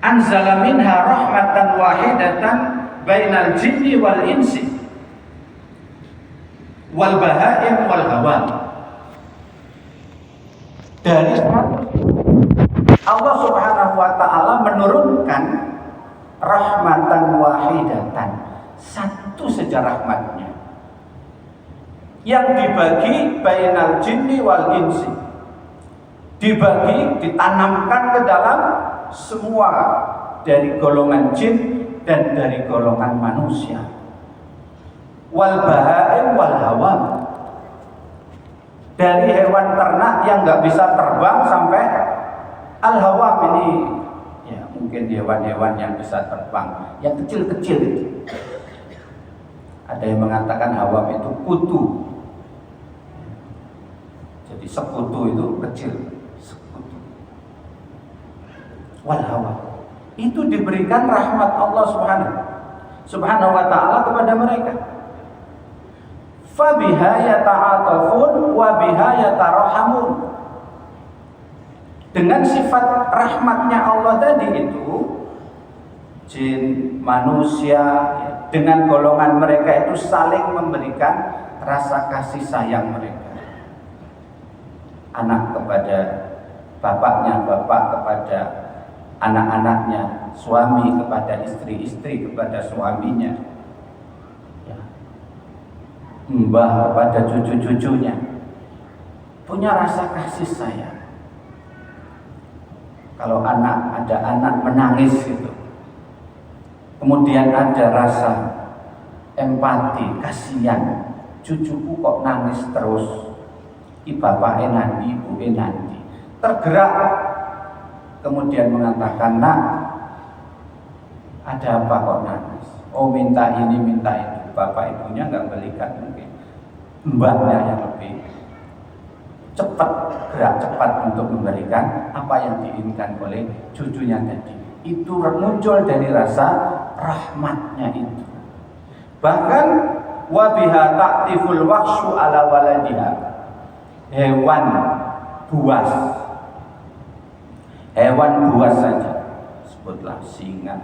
anzala minha rahmatan wahidatan bainal jinni wal insi wal bahaim wal hawa. Dari Allah Subhanahu wa taala menurunkan rahmatan wahidatan, satu saja rahmatnya yang dibagi bainal jinni wal insi, dibagi, ditanamkan ke dalam semua dari golongan jin dan dari golongan manusia. Wal bahaim wal hawam, dari hewan ternak yang nggak bisa terbang sampai al hawam ini ya mungkin hewan-hewan yang bisa terbang, yang kecil-kecil itu. Ada yang mengatakan hawam itu kutu. Jadi sekutu itu kecil, sekutu. Wal hawa itu diberikan rahmat Allah Subhanahu wa taala kepada mereka. Fa biha yata'atafun wa biha yatarahamun. Dengan sifat rahmatnya Allah tadi itu, jin, manusia, dengan golongan mereka itu saling memberikan rasa kasih sayang mereka. Anak kepada bapaknya, bapak kepada anak-anaknya, suami kepada istri, istri kepada suaminya, ya. Mbah kepada cucu-cucunya, punya rasa kasih sayang. Kalau ada anak menangis gitu, kemudian ada rasa empati, kasihan, cucuku kok nangis terus, bapak nanti, ibu nanti, tergerak, kemudian mengatakan, nak, ada apa kok nangis? Oh minta ini, minta itu. Bapak ibunya nggak belikan mungkin, mbaknya yang lebih cepat, gerak cepat untuk memberikan apa yang diinginkan oleh cucunya tadi. Itu muncul dari rasa rahmatnya itu. Bahkan wabiha ta'tiful wahsyu ala waladiha, hewan buas saja, sebutlah singa,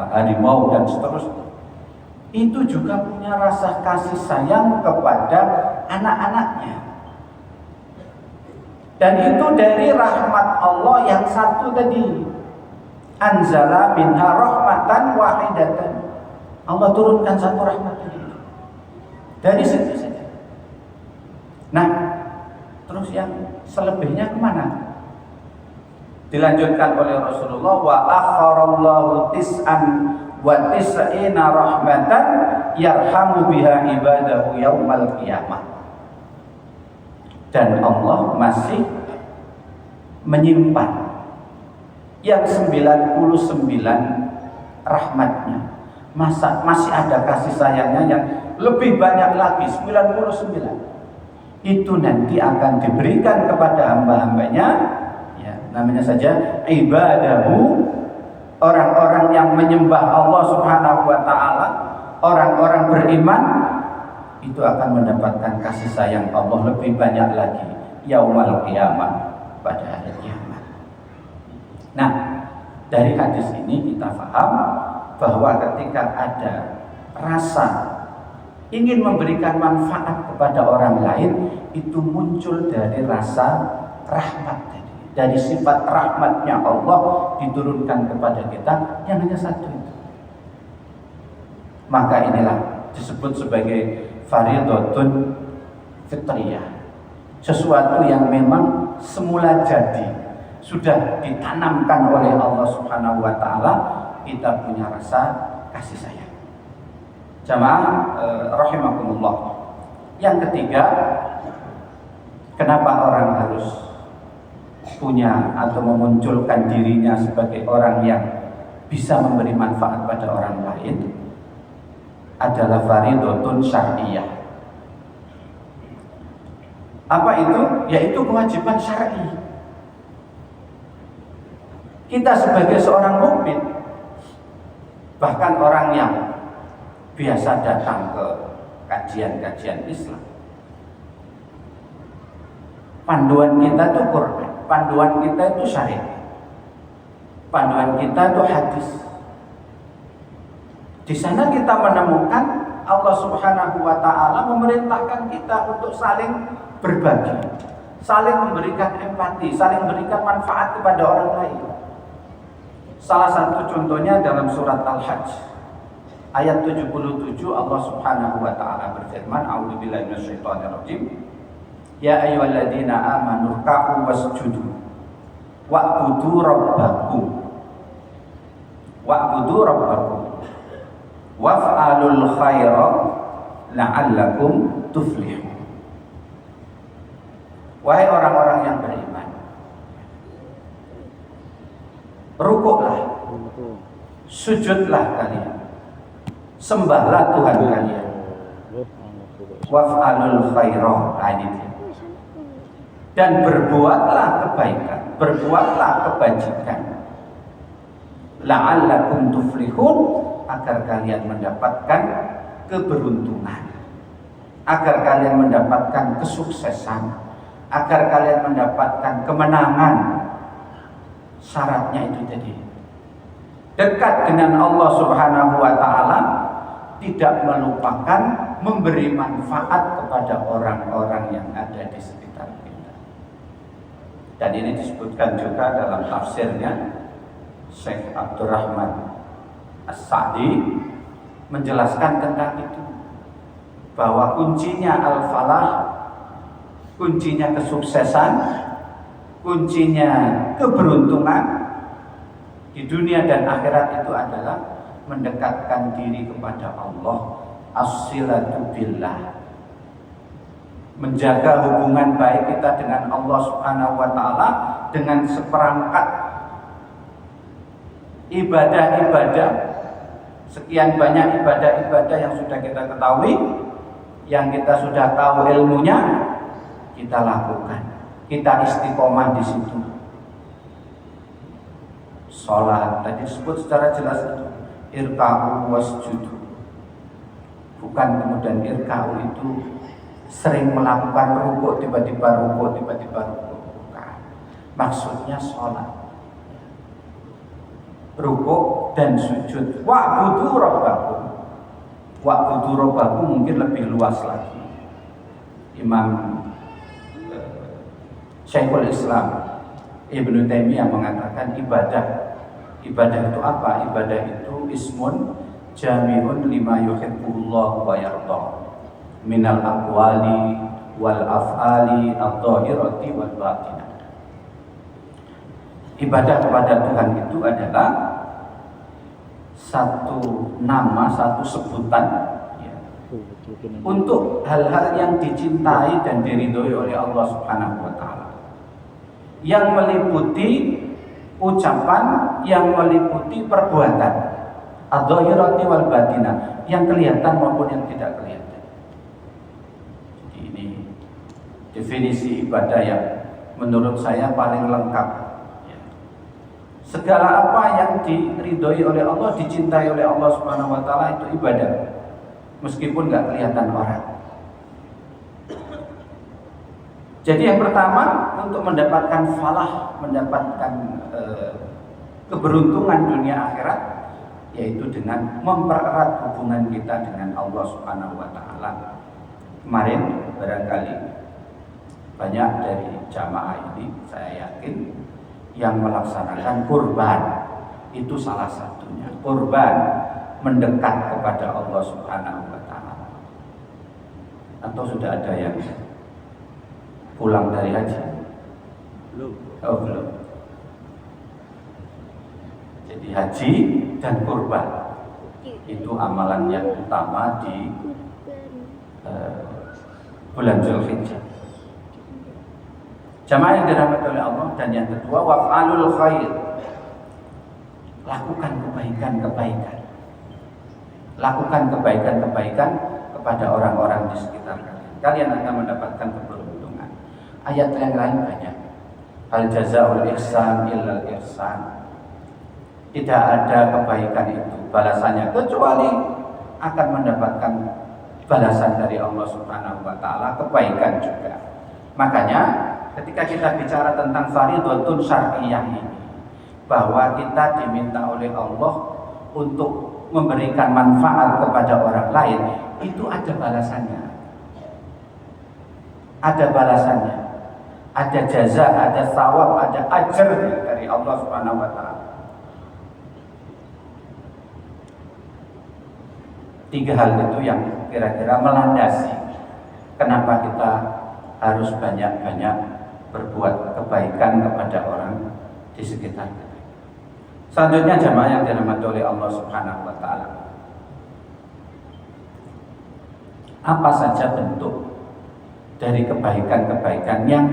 harimau dan seterusnya, itu juga punya rasa kasih sayang kepada anak-anaknya. Dan itu dari rahmat Allah yang satu tadi, anzala minha rahmatan wahidatan. Allah turunkan satu rahmat tadi dari situ saja. Nah, terus yang selebihnya kemana? Dilanjutkan oleh Rasulullah, wa akharallahu tis'an wa tis'ina rahmatan yarhamu biha ibadahu yaumal qiyamah. Dan Allah masih menyimpan yang 99 rahmatnya. Masih ada kasih sayangnya yang lebih banyak lagi, 99. Itu nanti akan diberikan kepada hamba-hambanya, ya, namanya saja ibadahu, orang-orang yang menyembah Allah Subhanahu wa taala, orang-orang beriman, itu akan mendapatkan kasih sayang Allah lebih banyak lagi yaumal qiyamah, pada hari kiamat. Nah, dari hadis ini kita paham bahwa ketika ada rasa ingin memberikan manfaat kepada orang lain, itu muncul dari rasa rahmat, dari sifat rahmatnya Allah diturunkan kepada kita yang hanya satu itu. Maka inilah disebut sebagai fardhatun fitriyah, sesuatu yang memang semula jadi, sudah ditanamkan oleh Allah Subhanahu wa taala, kita punya rasa kasih sayang. Jamaah rahimakumullah. Yang ketiga, kenapa orang harus punya atau memunculkan dirinya sebagai orang yang bisa memberi manfaat pada orang lain, adalah fardhatun syar'iyyah. Apa itu? Yaitu kewajiban syar'i. Kita sebagai seorang mukmin, bahkan orang yang biasa datang ke kajian-kajian Islam, panduan kita itu Quran, panduan kita itu syariat. Panduan kita itu hadis. Di sana kita menemukan Allah Subhanahu wa taala memerintahkan kita untuk saling berbagi, saling memberikan empati, saling memberikan manfaat kepada orang lain. Salah satu contohnya dalam surat Al-Hajj ayat 77 Allah Subhanahu wa taala berfirman, A'udzubillahi minasyaitonirrajim. Ya ayyuhalladzina amanu ruk'u wasjudu wa'budu rabbakum waf'alul khaira la'allakum tuflihun. Wahai orang-orang yang beriman, rukuklah, sujudlah kalian, sembahlah Tuhan kalian, waf'alul khaira, dan berbuatlah kebaikan, berbuatlah kebajikan, la'allakum tuflihun, agar kalian mendapatkan keberuntungan, agar kalian mendapatkan kesuksesan, agar kalian mendapatkan kemenangan. Syaratnya itu tadi, dekat dengan Allah Subhanahu wa taala, tidak melupakan memberi manfaat kepada orang-orang yang ada di sekitar kita. Dan ini disebutkan juga dalam tafsirnya Syekh Abdurrahman As-Sa'di menjelaskan tentang itu, bahwa kuncinya al-falah, kuncinya kesuksesan, kuncinya keberuntungan di dunia dan akhirat itu adalah mendekatkan diri kepada Allah, as-silatu billah, menjaga hubungan baik kita dengan Allah Subhanahu wa taala dengan seperangkat ibadah-ibadah, sekian banyak ibadah-ibadah yang sudah kita ketahui, yang kita sudah tahu ilmunya, kita lakukan, kita istiqomah di situ. Sholat tadi disebut secara jelas itu irka'u wasjudu, bukan kemudian irka'u itu sering melakukan rukuk tiba-tiba rukuk bukan. Maksudnya sholat, rukuk dan sujud. Wa'budu rabbakum mungkin lebih luas lagi. Imam Syekhul Islam Ibnu Taimiyah mengatakan ibadah itu apa? Ibadah itu ismun jami'un lima yuhibbullah wa yardah minal aqwali wal af'ali adh-dhahirati wal batinah. Ibadah kepada Tuhan itu adalah satu nama, satu sebutan ya, untuk hal-hal yang dicintai dan diridhoi oleh Allah Subhanahu wa taala, yang meliputi ucapan, yang meliputi perbuatan, adh-dhahirati wal batinah, yang kelihatan maupun yang tidak kelihatan. Definisi ibadah yang menurut saya paling lengkap. Segala apa yang diridhoi oleh Allah, dicintai oleh Allah Subhanahu wa taala itu ibadah, meskipun nggak kelihatan orang. Jadi yang pertama, untuk mendapatkan falah, mendapatkan keberuntungan dunia akhirat, yaitu dengan mempererat hubungan kita dengan Allah Subhanahu wa taala. Kemarin barangkali banyak dari jamaah ini, saya yakin, yang melaksanakan kurban. Itu salah satunya, kurban mendekat kepada Allah Subhanahu wa taala. Atau sudah ada yang pulang dari haji? Belum. Oh, belum. Jadi haji dan kurban itu amalan yang utama di bulan Zulhijjah. Jamaah yang dirahmati oleh Allah. Dan yang kedua, waf'alul khair, lakukan kebaikan-kebaikan, lakukan kebaikan-kebaikan kepada orang-orang di sekitar kalian. Kalian akan mendapatkan keberuntungan. Ayat yang lain banyak. Hal jazaa'ul ihsan illal ihsan. Tidak ada kebaikan itu balasannya kecuali akan mendapatkan balasan dari Allah Subhanahu wa taala, kebaikan juga. Makanya ketika kita bicara tentang fardhotun syar'iyyah ini, bahwa kita diminta oleh Allah untuk memberikan manfaat kepada orang lain, itu ada balasannya. Ada balasannya. Ada jaza, ada thawab, ada ajar dari Allah Subhanahu wa taala. 3 hal itu yang kira-kira melandasi kenapa kita harus banyak-banyak berbuat kebaikan kepada orang di sekitar kita. Selanjutnya jamaah yang dirahmati oleh Allah Subhanahu wa taala. Apa saja bentuk dari kebaikan-kebaikan yang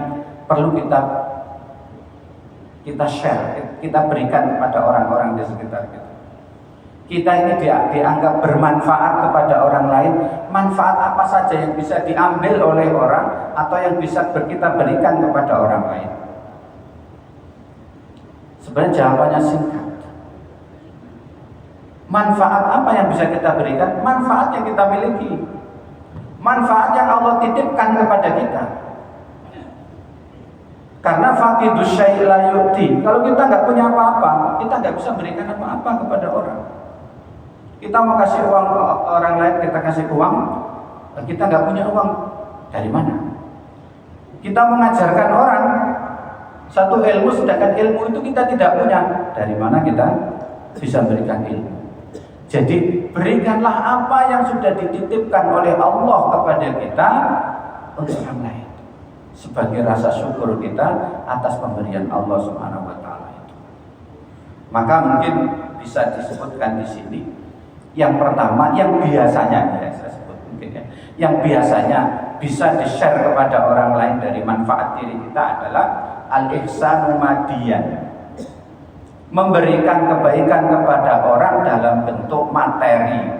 perlu kita share, kita berikan kepada orang-orang di sekitar kita. Kita ini dianggap bermanfaat kepada orang lain. Manfaat apa saja yang bisa diambil oleh orang atau yang bisa kita berikan kepada orang lain? Sebenarnya jawabannya singkat. Manfaat apa yang bisa kita berikan? Manfaat yang kita miliki, manfaat yang Allah titipkan kepada kita. Karena faqidus syai' la yu'ti. Kalau kita nggak punya apa-apa, kita nggak bisa berikan apa-apa kepada orang. Kita mau kasih uang ke orang lain, kita kasih uang, kita nggak punya uang, dari mana? Kita mengajarkan orang satu ilmu, sedangkan ilmu itu kita tidak punya, dari mana kita bisa berikan ilmu? Jadi berikanlah apa yang sudah dititipkan oleh Allah kepada kita untuk orang lain, sebagai rasa syukur kita atas pemberian Allah Subhanahu wa taala itu. Maka mungkin bisa disebutkan di sini. Yang pertama, yang biasanya saya sebut mungkin ya, yang biasanya bisa di-share kepada orang lain dari manfaat diri kita adalah al-ihsanu madiyan. Memberikan kebaikan kepada orang dalam bentuk materi.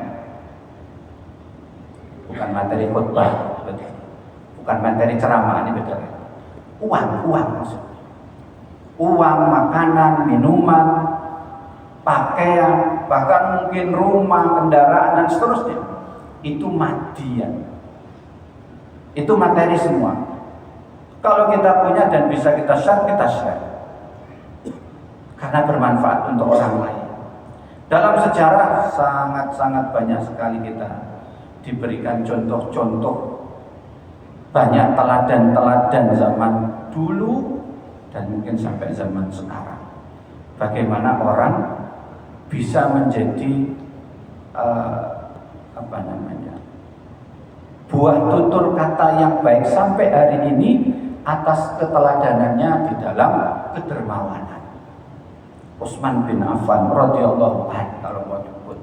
Bukan materi khutbah, bukan materi ceramah, ini beda. Uang maksudnya. Uang, makanan, minuman, pakaian, bahkan mungkin rumah, kendaraan dan seterusnya. Itu madian. Itu materi semua. Kalau kita punya dan bisa kita share, kita share. Karena bermanfaat untuk orang lain. Dalam sejarah sangat-sangat banyak sekali kita diberikan contoh-contoh, banyak teladan-teladan zaman dulu dan mungkin sampai zaman sekarang. Bagaimana orang bisa menjadi buah tutur kata yang baik sampai hari ini atas keteladanannya di dalam kedermawanan. Utsman bin Affan radhiyallahu anhu, kalau mau disebut,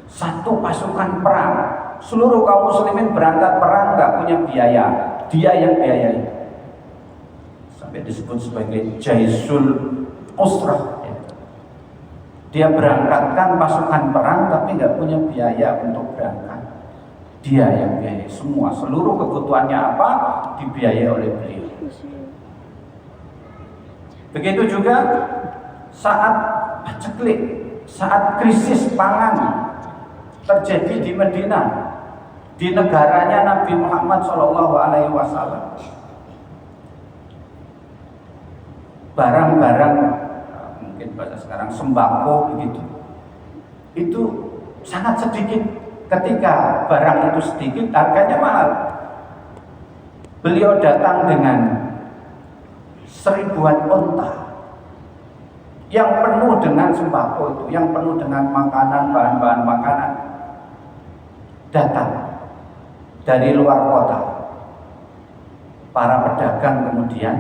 satu pasukan perang, seluruh kaum muslimin berangkat perang, nggak punya biaya, dia yang biayai, sampai disebut sebagai jaisul usrah. Dia berangkatkan pasukan perang tapi nggak punya biaya untuk berangkat, dia yang biayai semua, seluruh kebutuhannya apa dibiayai oleh beliau. Begitu juga saat paceklik, saat krisis pangan terjadi di Madinah, di negaranya Nabi Muhammad SAW. Barang-barang, mungkin bahasa sekarang sembako begitu, itu sangat sedikit. Ketika barang itu sedikit, harganya mahal. Beliau datang dengan 1000-an onta yang penuh dengan sembako itu, yang penuh dengan makanan, bahan-bahan makanan, datang dari luar kota. Para pedagang kemudian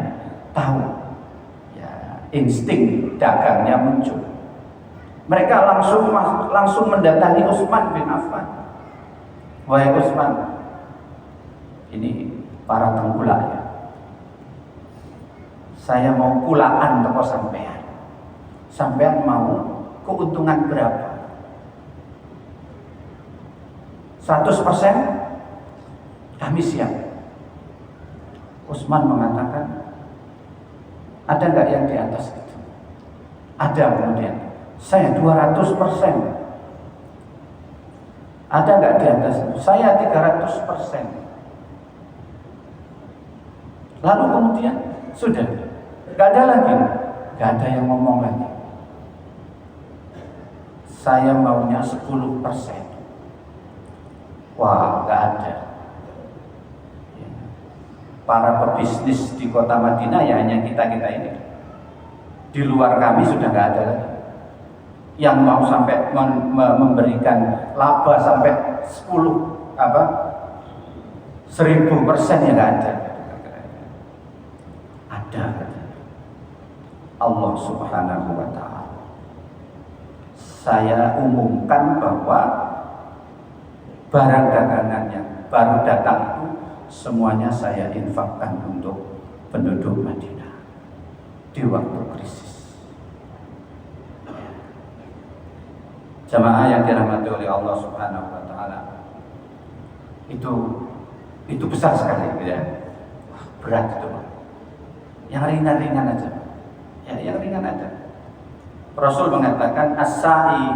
tahu, ya, insting dagangnya muncul. Mereka langsung mendatangi Utsman bin Affan. Wahai Utsman, ini para tengkulak ya, saya mau kulaan toko sampean. Sampean mau keuntungan berapa? 100% kami siap. Utsman mengatakan, ada nggak yang di atas itu? Ada. Kemudian saya 200%. Ada nggak di atas itu? Saya 300%. Lalu kemudian sudah nggak ada lagi. Gak ada yang ngomong lagi. Saya maunya 10%. Wah, gak ada. Para pebisnis di kota Madinah ya hanya kita-kita ini. Di luar kami sudah gak ada lagi yang mau sampai memberikan laba sampai 1000% ya gak ada. Ada Allah Subhanahu wa ta'ala. Saya umumkan bahwa barang dagangan yang baru datang itu semuanya saya infakkan untuk penduduk Madinah di waktu krisis. Jamaah yang dirahmati oleh Allah Subhanahu wa ta'ala, itu besar sekali gitu ya. Berat itu. Yang ringan-ringan aja. Ya, yang ringan aja. Rasul mengatakan as-sa'i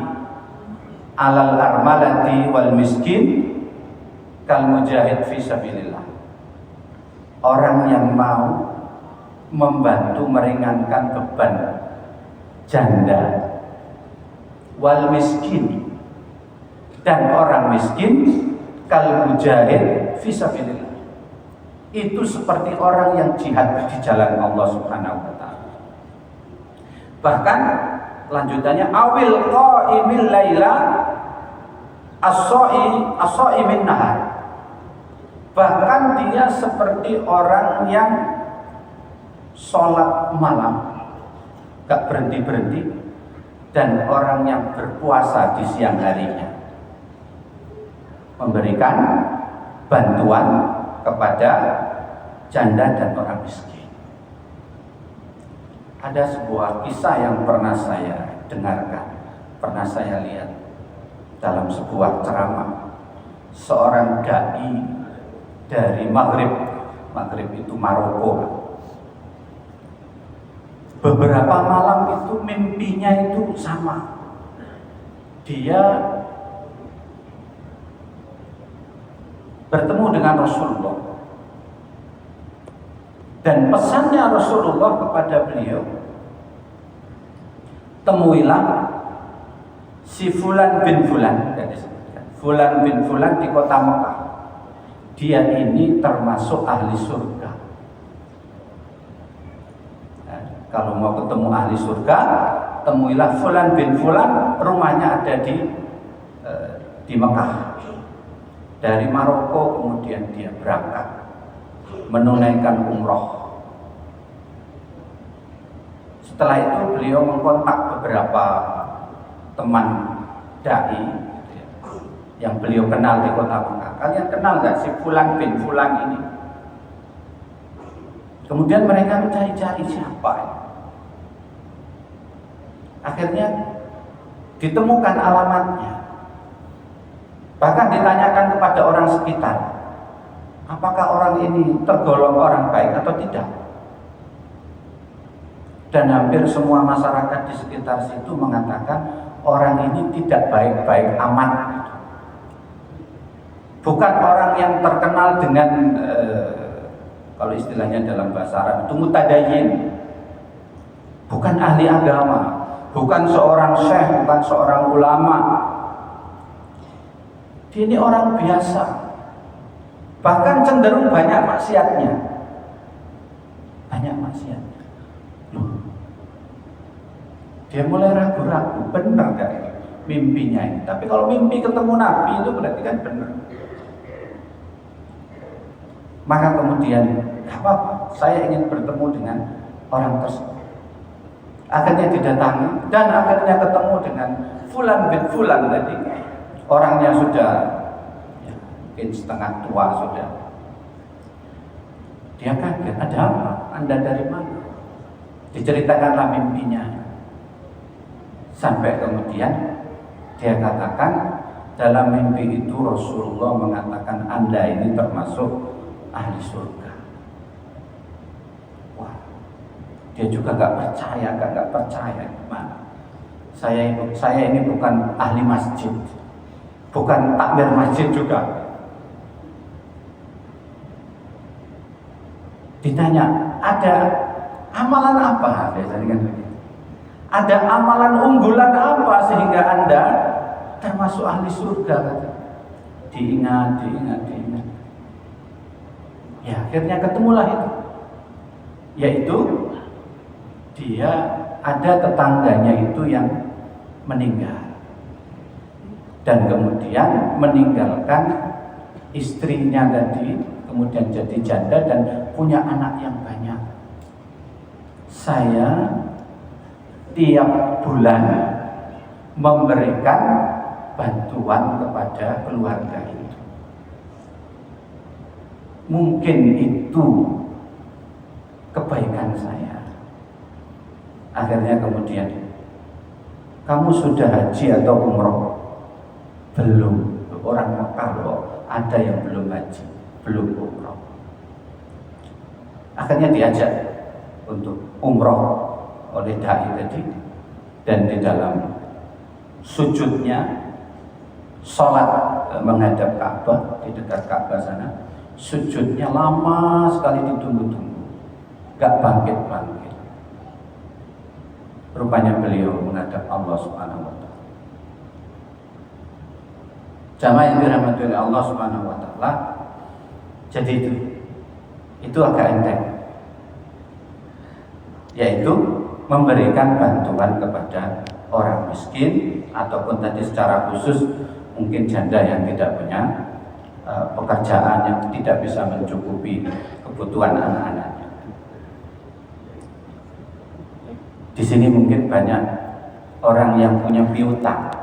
alal armalati wal miskin kal mujahid fi sabilillah. Orang yang mau membantu meringankan beban janda wal miskin dan orang miskin kal mujahid fi sabilillah. Itu seperti orang yang jihad di jalan Allah Subhanahu wa ta'ala. Bahkan lanjutannya awil qaimil laila as-shaimin nahar. Bahkan dia seperti orang yang sholat malam gak berhenti-berhenti dan orang yang berpuasa di siang harinya, memberikan bantuan kepada janda dan orang miskin. Ada sebuah kisah yang pernah saya dengarkan, pernah saya lihat dalam sebuah ceramah. Seorang dai dari Maghrib itu Maroko. Beberapa malam itu mimpinya itu sama. Dia bertemu dengan Rasulullah. Dan pesannya Rasulullah kepada beliau, temuilah si Fulan bin Fulan, Fulan bin Fulan di kota Mekah. Dia ini termasuk ahli surga. Nah, kalau mau ketemu ahli surga, temuilah Fulan bin Fulan, rumahnya ada di Mekah. Dari Maroko kemudian dia berangkat menunaikan umroh. Setelah itu beliau mengkontak beberapa teman dai yang beliau kenal di kota Mekah. Kalian kenal nggak si Fulan bin Fulan ini? Kemudian mereka mencari-cari siapa ini. Akhirnya ditemukan alamatnya. Bahkan ditanyakan kepada orang sekitar, apakah orang ini tergolong orang baik atau tidak? Dan hampir semua masyarakat di sekitar situ mengatakan orang ini tidak baik-baik amat. Bukan orang yang terkenal dengan kalau istilahnya dalam bahasa Arab itu mutadayyin. Bukan ahli agama, bukan seorang syekh, bukan seorang ulama. Dia ini orang biasa. Bahkan cenderung banyak maksiatnya. Banyak maksiatnya. Dia mulai ragu-ragu, benar gak mimpinya ini? Tapi kalau mimpi ketemu Nabi itu berarti kan benar. Maka kemudian, gak apa-apa, saya ingin bertemu dengan orang tersebut. Akhirnya didatangi dan akhirnya ketemu dengan Fulan bin Fulan tadi. Orangnya sudah mungkin setengah tua sudah. Dia kaget, ada apa? Anda dari mana? Diceritakanlah mimpinya. Sampai kemudian dia katakan dalam mimpi itu Rasulullah mengatakan Anda ini termasuk ahli surga. Wah, dia juga gak percaya gimana? Saya ini bukan ahli masjid, bukan takmir masjid juga. Ditanya, ada amalan apa? Biasanya kan begitu. Ada amalan unggulan apa sehingga Anda termasuk ahli surga? Diingat. Ya, akhirnya ketemulah itu. Yaitu dia ada tetangganya itu yang meninggal. Dan kemudian meninggalkan istrinya tadi, kemudian jadi janda dan punya anak yang banyak. Saya tiap bulan memberikan bantuan kepada keluarga itu. Mungkin itu kebaikan saya. Akhirnya kemudian, kamu sudah haji atau umroh? Belum. Orang Mekah loh, ada yang belum haji, belum umroh. Akhirnya diajak untuk umroh oleh dai tadi, dan di dalam sujudnya sholat menghadap Ka'bah, di dekat Ka'bah sana, sujudnya lama sekali ditunggu-tunggu, gak bangkit-bangkit. Rupanya beliau menghadap Allah Subhanahu wa Ta'ala. Jamaah yang dirahmati oleh Allah Subhanahu wa Ta'ala. Jadi itu agak enteng, yaitu memberikan bantuan kepada orang miskin, ataupun tadi secara khusus mungkin janda yang tidak punya pekerjaan, yang tidak bisa mencukupi kebutuhan anak-anaknya. Di sini mungkin banyak orang yang punya piutang.